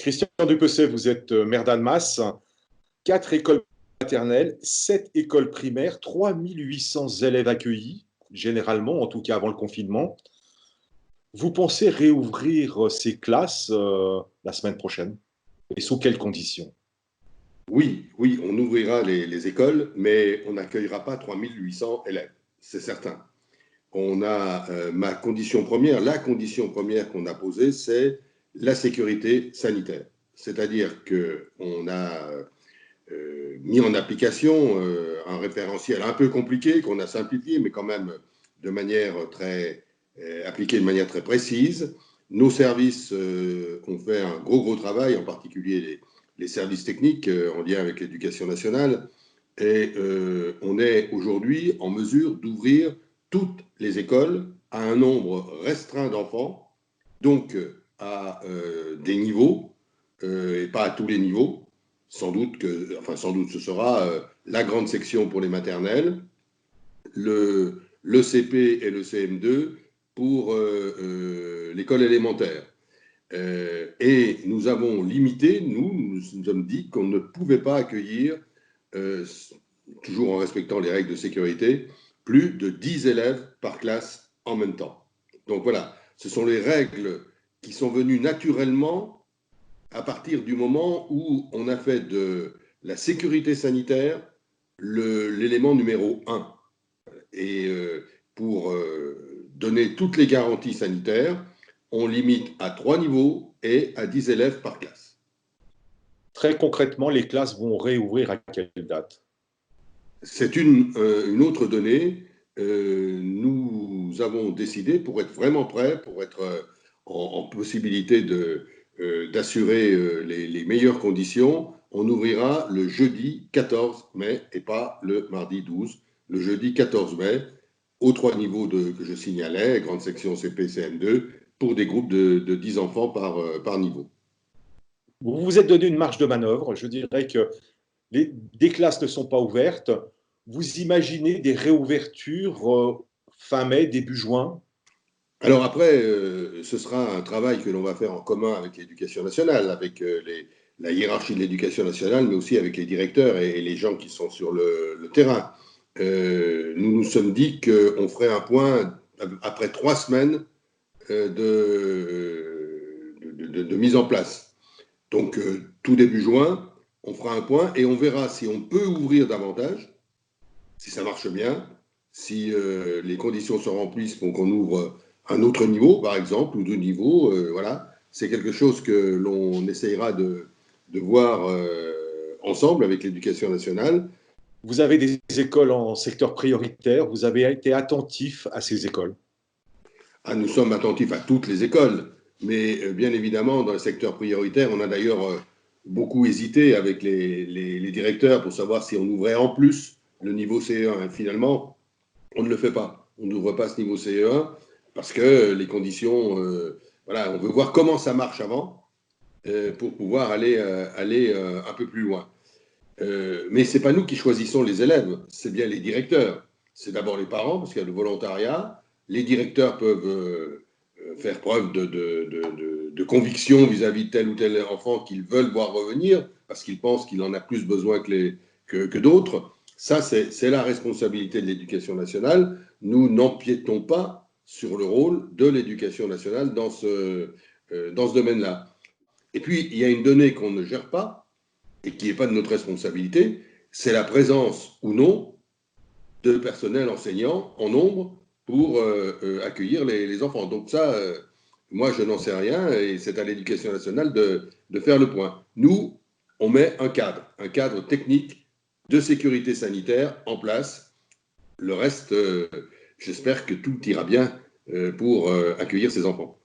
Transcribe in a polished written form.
Christian Dupessay, vous êtes maire d'Annemasse, 4 écoles maternelles, 7 écoles primaires, 3800 élèves accueillis, généralement, en tout cas avant le confinement. Vous pensez réouvrir ces classes la semaine prochaine? Et sous quelles conditions? Oui, oui, on ouvrira les écoles, mais on n'accueillera pas 3800 élèves, c'est certain. On a la condition première qu'on a posée, c'est la sécurité sanitaire. C'est-à-dire qu'on a mis en application un référentiel un peu compliqué, qu'on a simplifié, mais quand même de manière appliqué de manière très précise. Nos services ont fait un gros travail, en particulier les services techniques en lien avec l'éducation nationale. Et on est aujourd'hui en mesure d'ouvrir toutes les écoles à un nombre restreint d'enfants, donc à des niveaux, et pas à tous les niveaux. Sans doute ce sera la grande section pour les maternelles, le CP et le CM2 pour l'école élémentaire. Et nous avons limité, nous sommes dit qu'on ne pouvait pas accueillir, toujours en respectant les règles de sécurité, plus de 10 élèves par classe en même temps. Donc voilà, ce sont les règles qui sont venues naturellement à partir du moment où on a fait de la sécurité sanitaire l'élément numéro 1. Et pour donner toutes les garanties sanitaires, on limite à 3 niveaux et à 10 élèves par classe. Très concrètement, les classes vont réouvrir à quelle date? C'est une autre donnée. Nous avons décidé, pour être vraiment prêts, pour être en possibilité d'assurer les meilleures conditions, on ouvrira le jeudi 14 mai et pas le mardi 12. Le jeudi 14 mai, aux 3 niveaux que je signalais, grande section CP, CM2, pour des groupes de 10 enfants par niveau. Vous vous êtes donné une marge de manœuvre. Je dirais que des classes ne sont pas ouvertes. Vous imaginez des réouvertures fin mai, début juin? Alors après, ce sera un travail que l'on va faire en commun avec l'éducation nationale, avec la hiérarchie de l'éducation nationale, mais aussi avec les directeurs et les gens qui sont sur le terrain. Nous nous sommes dit qu'on ferait un point après 3 semaines de mise en place. Donc, tout début juin, on fera un point et on verra si on peut ouvrir davantage, si ça marche bien, si les conditions sont remplies pour qu'on ouvre un autre niveau, par exemple, ou 2 niveaux. Voilà, c'est quelque chose que l'on essayera de voir ensemble avec l'éducation nationale. Vous avez des écoles en secteur prioritaire. Vous avez été attentif à ces écoles? Nous sommes attentifs à toutes les écoles, mais bien évidemment, dans le secteur prioritaire, on a d'ailleurs beaucoup hésité avec les directeurs pour savoir si on ouvrait en plus le niveau CE1. Et finalement, on ne le fait pas. On n'ouvre pas ce niveau CE1 parce que les conditions, voilà, on veut voir comment ça marche avant pour pouvoir aller un peu plus loin. Mais ce n'est pas nous qui choisissons les élèves, c'est bien les directeurs. C'est d'abord les parents, parce qu'il y a le volontariat. Les directeurs peuvent faire preuve de conviction vis-à-vis de tel ou tel enfant qu'ils veulent voir revenir, parce qu'ils pensent qu'il en a plus besoin que d'autres. Ça, c'est la responsabilité de l'éducation nationale. Nous n'empiétons pas sur le rôle de l'éducation nationale dans ce domaine-là. Et puis, il y a une donnée qu'on ne gère pas, et qui n'est pas de notre responsabilité, c'est la présence ou non de personnel enseignant en nombre pour accueillir les enfants. Donc ça, moi, je n'en sais rien, et c'est à l'éducation nationale de faire le point. Nous, on met un cadre technique de sécurité sanitaire en place. Le reste, j'espère que tout ira bien pour accueillir ces enfants.